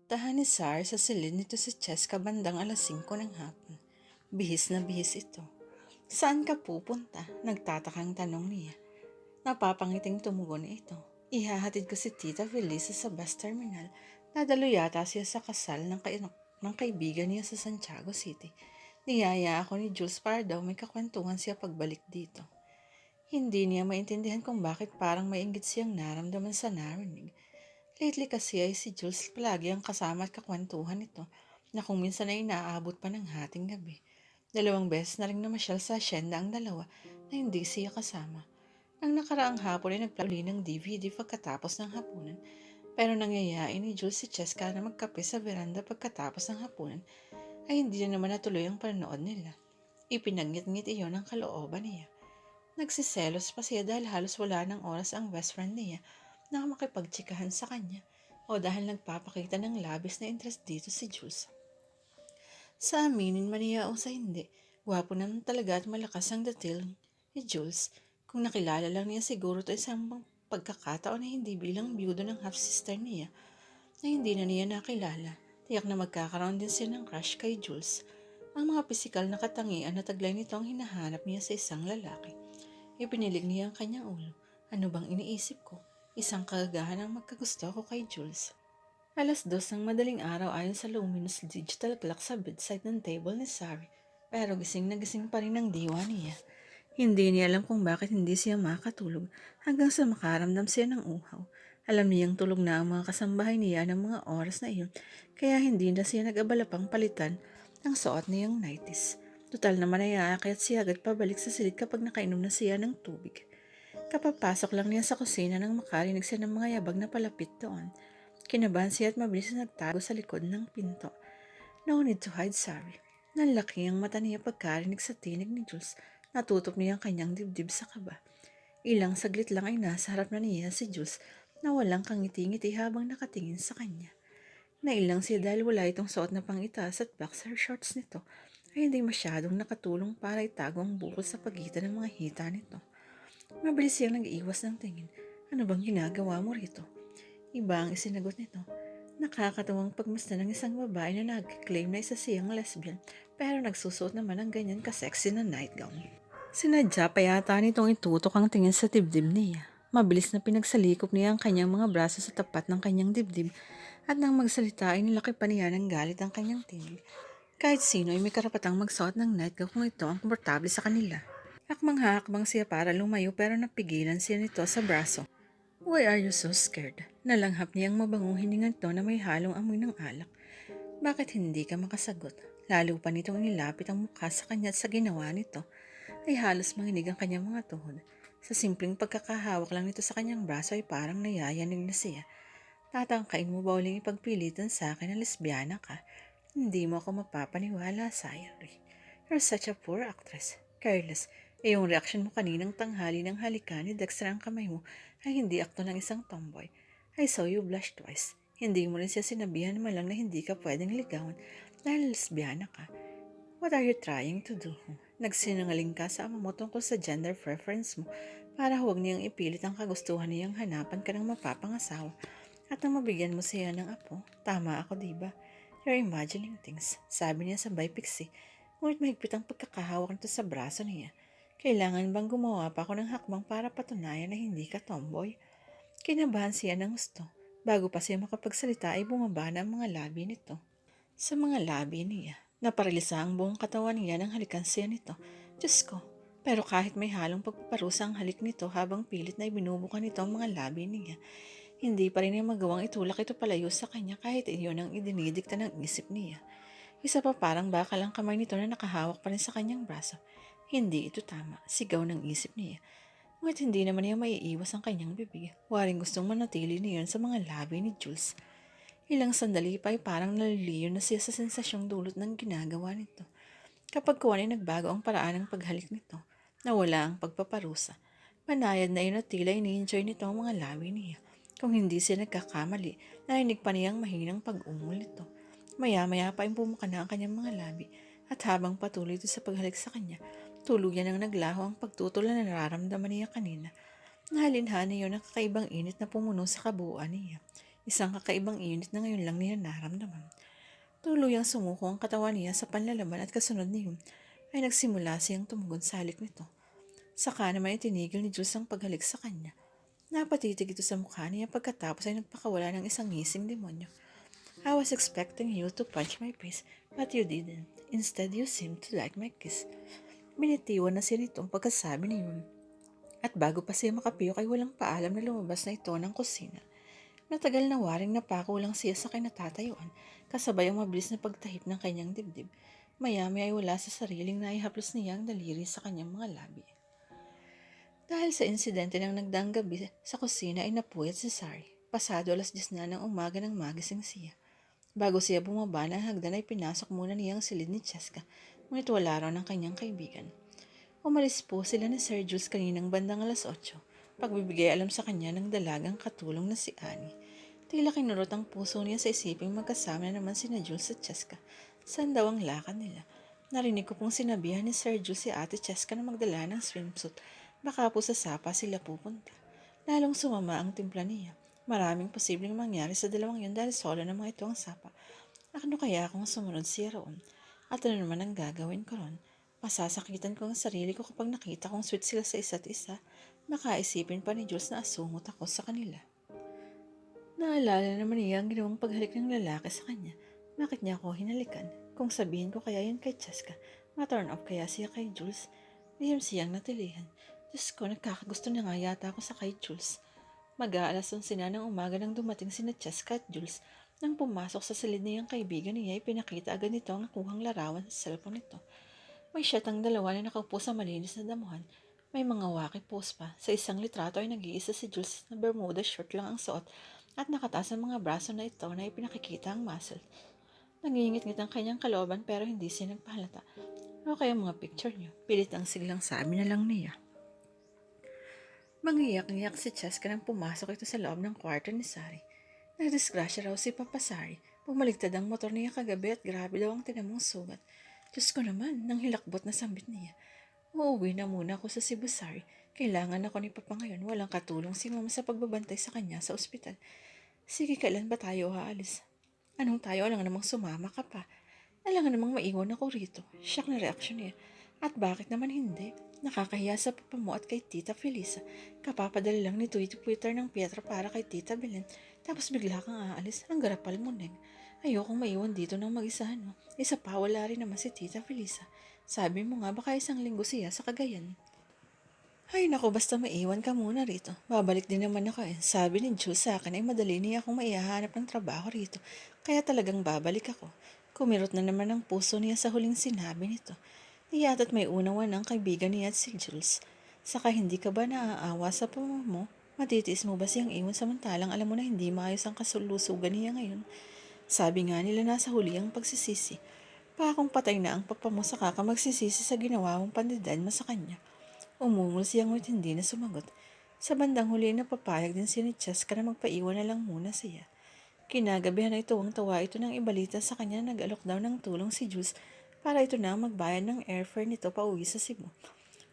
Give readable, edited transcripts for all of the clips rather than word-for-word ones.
Puntahan ni Sar sa silid nito si Cheska bandang alas 5 ng hapon. Bihis na bihis ito. Saan ka pupunta? Nagtatakang tanong niya. Napapangiting tumugon ito. Ihahatid ko si Tita Felisa sa bus terminal. Nadalo yata siya sa kasal ng kaibigan niya sa Santiago City. Niyaya ako ni Jules para daw may kakwentuhan siya pagbalik dito. Hindi niya maintindihan kung bakit parang may inggit siyang naramdaman sa narinig. Lately kasi ay si Jules palagi ang kasama at kakwentuhan nito na kung minsan ay inaabot pa ng hating gabi. 2 beses na rin namasyal sa asyenda ang dalawa na hindi siya kasama. Ang nakaraang hapon ay nagplano ng DVD pagkatapos ng hapunan, pero nangyayain ni Jules si Cheska na magkape sa veranda pagkatapos ng hapunan ay hindi na naman natuloy ang panonood nila. Ipinagnit-ngit iyon ang kalooban niya. Nagsiselos pa siya dahil halos wala ng oras ang best friend niya na makipagtsikahan sa kanya o dahil nagpapakita ng labis na interest dito si Jules. Sa aminin man niya o sa hindi, gwapo naman talaga at malakas ang datil ni Jules. Kung nakilala lang niya siguro ito isang pagkakataon na hindi bilang biyudo ng half-sister niya na hindi na niya nakilala. Tiyak na magkakaroon din siya ng crush kay Jules. Ang mga pisikal na katangian na taglay nito ang hinahanap niya sa isang lalaki. Ipinilig niya ang kanyang ulo. Ano bang iniisip ko? Isang kagagahan ang magkagusto ko kay Jules. 2:00 ng madaling araw ayon sa luminous digital clock sa bedside ng table ni Sari. Pero gising na gising pa rin ang diwa niya. Hindi niya alam kung bakit hindi siya makatulog hanggang sa makaramdam siya ng uhaw. Alam niyang tulog na ang mga kasambahay niya ng mga oras na iyon, kaya hindi na siya nag-abala pang palitan ang suot niyang nighties. Tutal naman ay aakyat siya agad pabalik sa silid kapag nakainom na siya ng tubig. Kapapasok lang niya sa kusina nang makarinig siya ng mga yabag na palapit doon. Kinabahan siya at mabilis na nagtago sa likod ng pinto. No need to hide, sorry. Nanlaki ang mata niya pagkarinig sa tinig ni Jules. Natutok niya ang kanyang dibdib sa kaba. Ilang saglit lang ay nasa harap na niya si Jules na walang kangiti-ngiti habang nakatingin sa kanya. Nailang siya dahil wala itong suot na pangitas at boxer shorts nito ay hindi masyadong nakatulong para itago ang bukol sa pagitan ng mga hita nito. Mabilis siyang nag-iwas ng tingin. Ano bang ginagawa mo rito? Iba ang isinagot nito. Nakakatawang pagmasdan ng isang babae na nag-claim na isa siyang lesbian pero nagsusuot naman ng ganyan ka-sexy na nightgown. Sinadya pa yata nitong itutok ang tingin sa dibdib niya. Mabilis na pinagsalikop niya ang kanyang mga braso sa tapat ng kanyang dibdib at nang magsalita ay nilaki pa niya ng galit ang kanyang tinig. Kahit sino ay may karapatang magsuot ng nightgown kung ito ang komportable sa kanila. Hakbang-hakbang siya para lumayo pero napigilan siya nito sa braso. Why are you so scared? Nalanghap niya ang mabangong hininga nito na may halong amoy ng alak. Bakit hindi ka makasagot? Lalo pa nitong inilapit ang mukha sa kanya at sa ginawa nito ay halos manginig ang kanyang mga tuhod. Sa simpleng pagkakahawak lang nito sa kanyang braso ay parang nayayanig na siya. Tatangkain mo ba uling ipagpilitan sa akin na lesbiana ka? Hindi mo ako mapapaniwala, Sayuri. You're such a poor actress. Careless. Yung reaksyon mo kaninang tanghali ng halikan ni Dexter ang kamay mo ay hindi akto ng isang tomboy. I saw you blush twice. Hindi mo rin siya sinabihan malang na hindi ka pwedeng ligawan dahil lesbiana ka. What are you trying to do? Nagsinungaling ka sa ama mo tungkol sa gender preference mo para huwag niyang ipilit ang kagustuhan niyang hanapan ka ng mapapangasawa at nang mabigyan mo siya ng apo. Tama ako, diba? You're imagining things, sabi niya sabay piksi. Ngunit mahigpit ang pagkakahawak nito sa braso niya. Kailangan bang gumawa pa ako ng hakbang para patunayan na hindi ka tomboy? Kinabahan siya ng gusto. Bago pa siya makapagsalita ay bumaba na ang mga labi nito. Sa mga labi niya, naparilisa ang buong katawan niya nang halikan siya nito. Diyos ko, pero kahit may halong pagpaparusa ang halik nito habang pilit na ibinubukan nito ang mga labi niya, hindi pa rin niya magawang itulak ito palayo sa kanya kahit iyon ang idinidikta ng isip niya. Isa pa parang bakal ang kamay nito na nakahawak pa rin sa kanyang braso. Hindi ito tama, sigaw ng isip niya. Ngunit hindi naman niya maiiwas ang kanyang bibig. Waring gustong manatili niyon sa mga labi ni Jules. Ilang sandali pa ay parang naliliyo na siya sa sensasyong dulot ng ginagawa nito. Kapag kuwan ay nagbago ang paraan ng paghalik nito, nawala ang pagpaparusa. Manayad na iyon at tila ini-enjoy nito ang mga labi niya. Kung hindi siya nagkakamali, narinig pa niyang mahinang pag-ungol nito. Maya-maya pa ay bumuka na ang kanyang mga labi at habang patuloy ito sa paghalik sa kanya, tuluyan ang naglaho ang pagtutol na nararamdaman niya kanina. Nahalinhan niya ang kakaibang init na pumuno sa kabuuan niya. Isang kakaibang init na ngayon lang niya naramdaman. Tuluyang sumuko ang katawan niya sa panlalaban at kasunod niyon ay nagsimula siyang tumugon sa halik nito. Saka naman itinigil ni Jules ang paghalik sa kanya. Napatitig ito sa mukha niya pagkatapos ay nagpakawala ng isang ngising demonyo. I was expecting you to punch my face, but you didn't. Instead, you seemed to like my kiss. Binitiwan na siya nitong pagkasabi niyon. At bago pa siya makapiyok ay walang paalam na lumabas na ito ng kusina. Matagal na waring napako lang siya sa kinatatayuan, kasabay ang mabilis na pagtahip ng kanyang dibdib. Maya-maya ay wala sa sariling naihaplos niya ang daliri sa kanyang mga labi. Dahil sa insidente ng nagdaang gabi sa kusina ay napuyat si Sari. Pasado 10:00 na ng umaga nang magising siya. Bago siya bumaba ng hagdan ay pinasok muna niya ang silid ni Cheska, ngunit wala raw ng kanyang kaibigan. Umalis po sila ni Sir Jules kaninang bandang 8:00, pagbibigay alam sa kanya ng dalagang katulong na si Annie. Tila kinurot ang puso niya sa isiping magkasama na naman sina Jules at Cheska. Saan daw ang lakad nila? Narinig ko pong sinabihan ni Sir Jules si Ate Cheska na magdala ng swimsuit. Baka po sa Sapa sila pupunta. Lalong sumama ang timpla niya. Maraming posibleng mangyari sa dalawang yun dahil solo naman ito ang Sapa. Ano kaya kung sumunod siya roon? At ano naman ang gagawin ko roon? Masasakitan ko ang sarili ko kapag nakita kong sweet sila sa isa't isa. Makaisipin pa ni Jules na asungot ako sa kanila. Naalala naman niya ang ginawang paghalik ng lalaki sa kanya. Bakit niya ako hinalikan? Kung sabihin ko kaya yun kay Cheska, ma-turn off kaya siya kay Jules? Lihim siyang natilihan. Diyos ko, nagkakagusto na nga yata ako sa kay Jules. Mag-aalas 11 na ng umaga nang dumating sina Cheska at Jules. Nang pumasok sa silid niyang kaibigan niya ay pinakita agad nito ang nakuhang larawan sa cellphone nito. May shot ang dalawa na nakaupo sa malinis na damuhan. May mga waki post pa. Sa isang litrato ay nag-iisa si Jules na bermuda short lang ang suot at nakataas ang mga braso na ito na ipinakikita ang muscle. Nangingit-ngit ang kanyang kalooban pero hindi siya nagpahalata. O kaya mga picture niyo, pilit ang siglang sabi na lang niya. Mangiyak-ngiyak si Cheska nang pumasok ito sa loob ng kwarto ni Sari. Nagdisgrasya raw si Papa Sari. Pumaligtad ang motor niya kagabi at grabe daw ang tinamong sugat. Diyos ko naman, nang hilakbot na sambit niya. Uuwi na muna ako sa Cebu, Sari. Kailangan ako ni Papa ngayon. Walang katulong si Mama sa pagbabantay sa kanya sa ospital. Sige, kailan ba tayo aalis? Anong tayo? Alang namang sumama ka pa. Alang namang maiwan ako rito. Shock na reaksyon niya. At bakit naman hindi? Nakakahiya sa papa mo at kay Tita Felisa. Kapapadali lang ni Twitter ng Pietra para kay Tita Belen. Tapos bigla kang aalis. Ang garapal mo, Neng. Ayokong maiwan dito ng mag-isa, no? Isa pa, wala rin naman si Tita Felisa. Sabi mo nga, baka isang linggo siya sa Cagayan. Ay naku, basta maiwan ka muna rito. Babalik din naman ako eh. Sabi ni Jules sa akin ay madali niya akong maihahanap ng trabaho rito. Kaya talagang babalik ako. Kumirot na naman ang puso niya sa huling sinabi nito. Iyata't may unawan ng kaibigan niya at si Jules. Saka hindi ka ba naaawa sa pamo mo? Matitiis mo ba siyang iwan samantalang alam mo na hindi maayos ang kasulusugan niya ngayon? Sabi nga nila nasa huli ang pagsisisi. Kung patay na ang papa mo saka ka magsisisi sa ginawa mong pandidad mo sa kanya. Umungol siya ngunit hindi na sumagot. Sa bandang huli na papayag din si Cheska na magpaiwan na lang muna siya. Kinagabihan na tawa ito nang ibalita sa kanya na nag-alok daw ng tulong si Jules para ito na magbayad ng airfare nito pa uwi sa Cebu.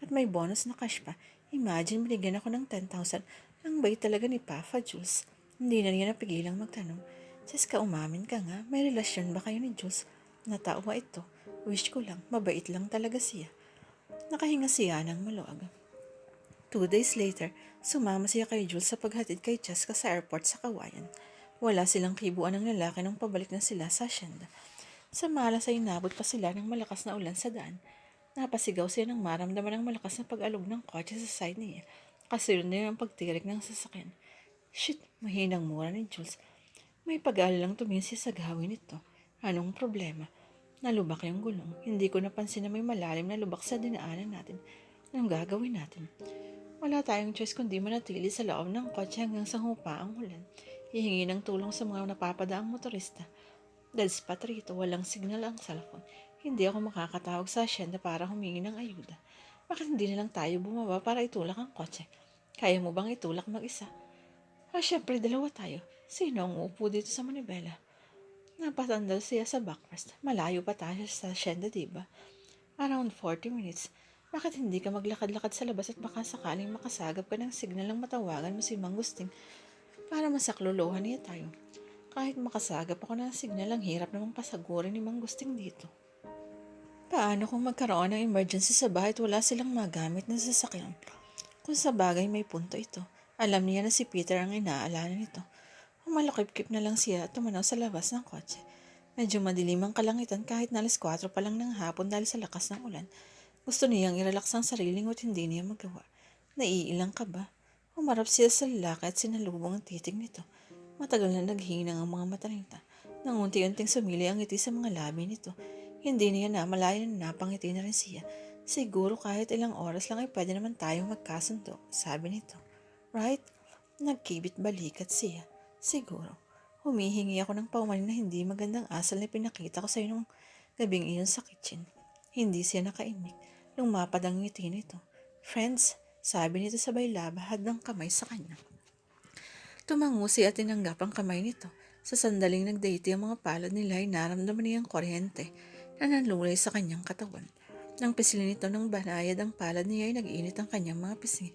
At may bonus na cash pa. Imagine binigyan ako ng 10,000. Ang bait talaga ni Papa Jules. Hindi na niya napigilang magtanong. Cheska, umamin ka nga. May relasyon ba kayo ni Jules? Natawa ito. Wish ko lang. Mabait lang talaga siya. Nakahinga siya ng maluwag. 2 days later, sumama siya kay Jules sa paghatid kay Cheska sa airport sa Kawayan. Wala silang kibuan ng lalaki nang pabalik na sila sa asyenda. Sa malas ay inabot pa sila ng malakas na ulan sa daan. Napasigaw siya nang maramdaman ng malakas na pag-alog ng kotse sa side niya. Kasunod na ang pagtirik ng sasakyan. Shit, mahinang mura ni Jules. May pag-aalalang tumingin siya sa gawin nito. Anong problema? Nalubak yung gulong. Hindi ko napansin na may malalim na lubak sa dinaanan natin. Anong gagawin natin? Wala tayong choice kundi manatili sa loob ng kotse hanggang sa hupa ang ulan. Hihingi ng tulong sa mga napapadaang motorista. Dahil spot rito, walang signal ang cellphone. Hindi ako makakatawag sa asyenda para humingi ng ayuda. Bakit hindi na lang tayo bumaba para itulak ang kotse? Kaya mo bang itulak mag-isa? Syempre, dalawa tayo. Sino ang uupo dito sa manibela? Napatandal siya sa backrest. Malayo pa tayo sa asyenda, diba? Around 40 minutes. Bakit hindi ka maglakad-lakad sa labas at baka sakaling makasagap ka ng signal ng matawagan mo si Mang Gusting para masaklolohan niya tayo? Kahit makasagap ako ng signal, ang hirap namang pasagurin ni Mang Gusting dito. Paano kung magkaroon ng emergency sa bahay at wala silang magamit na sasakyan? Kung sa bagay may punto ito, alam niya na si Peter ang inaalala nito. Humalakip-kip na lang siya at tumanaw sa labas ng kotse. Medyo madilim ang kalangitan kahit na 4:00 pa lang ng hapon dahil sa lakas ng ulan. Gusto niyang irelax ang sarili ngunit hindi niya magawa. Naiilang ka ba? Humarap siya sa lalaki at sinalubong ang titig nito. Matagal na naghinang ang mga mata nito. Nang unti-unting sumili ang ngiti sa mga labi nito. Hindi niya namalayan na napangiti na rin siya. Siguro kahit ilang oras lang ay pwede naman tayong magkasundo, sabi nito. Right? Nagkibit balikat siya. Siguro. Humihingi ako ng paumanin na hindi magandang asal na pinakita ko sa iyo nung gabing iyon sa kitchen. Hindi siya nakaimik. Lumapad ang ngiti nito. Friends, sabi nito sabay labahad ng kamay sa kanya. Tumango siya at tinanggap ang kamay nito. Sa sandaling nagdaiti ang mga palad nila ay naramdaman niyang kuryente na nanlulay sa kanyang katawan. Nang pisilin nito ng banayad ang palad niya ay nag-init ang kanyang mga pisngi.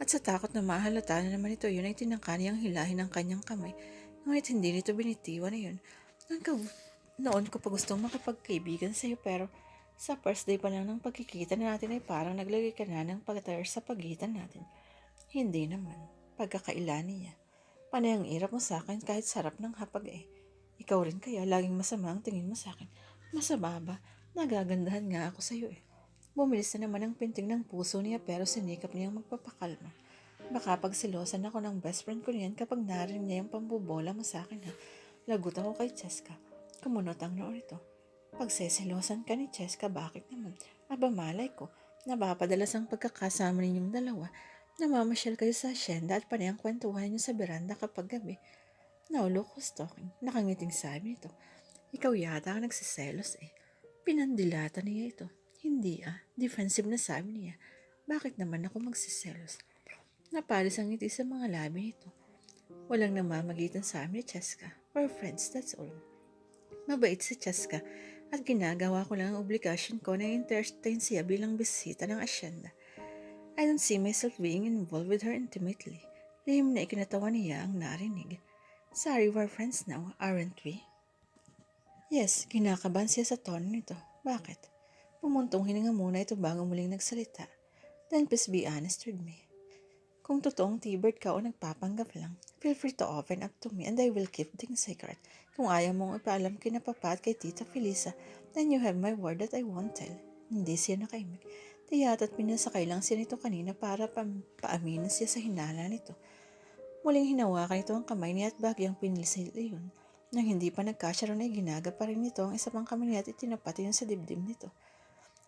At sa takot na mahalata na naman ito yun ay tinangka niyang hilahin ang kanyang kamay. Ngunit hindi nito binitiwan na yun. Noon ko pa gustong makipagkaibigan sa iyo pero sa first day pa lang ng pagkikita natin ay parang naglagay ka na ng pagkatar sa pagitan natin. Hindi naman. Pagkakailan niya. Panay ang irap mo sa akin kahit sarap ng hapag eh. Ikaw rin kaya laging masama ang tingin mo sa akin. Masama ba? Nagagandahan nga ako sa iyo eh. Bumilis na naman ang pintig ng puso niya pero sinikap niyang magpapakalma. Baka pagsilosan ako ng best friend ko niyan kapag narinig niya yung pambubola mo sa akin ha. Lagot ako kay Cheska. Kumunot ang noon ito. Pagsesilosan ka ni Cheska, bakit naman? Aba malay ko, napapadalas ang pagkakasama ninyong dalawa. Namamasyal kayo sa asyenda at panay ang kwentuhan niyo sa beranda kapag gabi. Naulo ko stalking. Nakangiting sabi nito. Ikaw yata ang nagsiselos eh. Pinandilata niya ito. Hindi defensive na sabi niya. Bakit naman ako magsiselos? Napalis ang ngiti sa mga labi nito. Walang namamagitan sa amin ni Cheska. We're friends, that's all. Mabait si Cheska at ginagawa ko lang ang obligasyon ko na entertain siya bilang bisita ng asyenda. I don't see myself being involved with her intimately. Lihim na ikinatawa niya ang narinig. Sorry, we're friends now, aren't we? Yes, kinakabahan siya sa tono nito. Bakit? Pumuntong hininga muna ito bago muling nagsalita. Then please be honest with me. Kung totoong T-bird ka o nagpapanggap lang, feel free to open up to me and I will keep things secret. Kung ayaw mong ipaalam kina Papa at kay Tita Felisa, then you have my word that I won't tell. Hindi siya nakaimik. Tiyat at pinasakay lang siya nito kanina para paaminin siya sa hinala nito. Muling hinawakan nito ang kamay niya at bagyang pinisil iyon. Nang hindi pa nagkasya ron ay ginaga pa rin nito ang isa pang kamay niya at itinapat yun sa dibdib nito.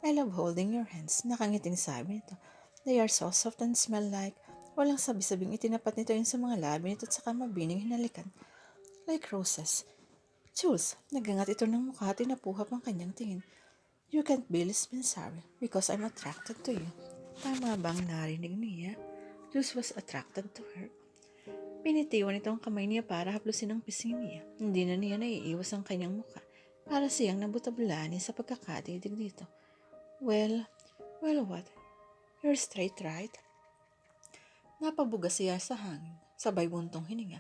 I love holding your hands. Nakangiting sabi nito. They are so soft and smell like. Walang sabi-sabing itinapat nito yun sa mga labi nito at saka mabining hinalikan. Like roses. Jules, nagangat ito ng mukha at tinapuhap ang kanyang tingin. You can't be sorry because I'm attracted to you. Tama bang narinig niya? Jules was attracted to her. Pinitiwan ito ang kamay niya para haplusin ang pisngi niya. Hindi na niya naiiwas ang kanyang mukha. Para siyang nabutabulani sa pagkakatidig dito. Well, what? You're straight, right? Napabuga siya sa hangin, sabay buntong hininga.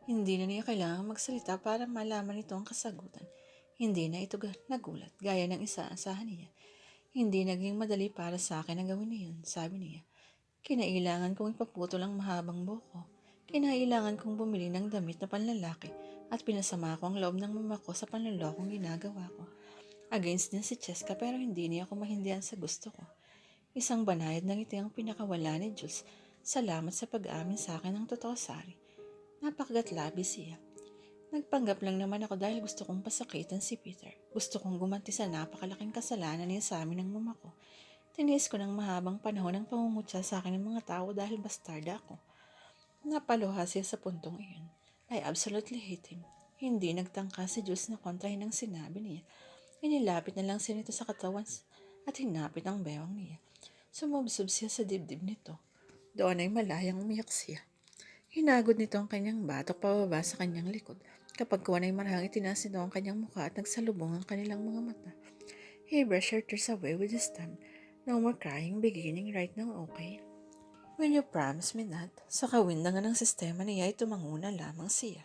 Hindi na niya kailangang magsalita para malaman ito ang kasagutan. Hindi na ito nagulat, gaya ng isaasahan niya. Hindi naging madali para sa akin ang gawin niyon, sabi niya. Kinailangan kong ipaputol ang mahabang buhok ko. Kinailangan kong bumili ng damit na panlalaki at pinasama ko ang loob ng mama ko sa panlolokong ginagawa ko. Against din si Cheska pero hindi niya ako mahindihan sa gusto ko. Isang banayad ng ngiti ang pinakawala ni Jules. Salamat sa pag-amin sa akin ng totoo, Sari. Napakagatlabi siya. Nagpanggap lang naman ako dahil gusto kong pasakitan si Peter. Gusto kong gumanti sa napakalaking kasalanan niya sa amin ng mama ko. Tiniis ko ng mahabang panahon ang pangungutya sa akin ng mga tao dahil bastarda ako. Napaluha siya sa puntong iyon. I absolutely hate him. Hindi nagtangka si Jules na kontrahin ang sinabi niya. Inilapit na lang siya nito sa katawan at hinapit ang bewang niya. Sumubsob siya sa dibdib nito. Doon ay malayang umiyak siya. Hinagod nito ang kanyang batok pababa sa kanyang likod. Kapag kuwan ay marahang itinaas nito ang kanyang mukha at nagsalubong ang kanilang mga mata. He brushed her tears away with his thumb. No more crying beginning right now, okay? Will you promise me that? Sa kawindangan ng sistema niya ay tumanguna lamang siya.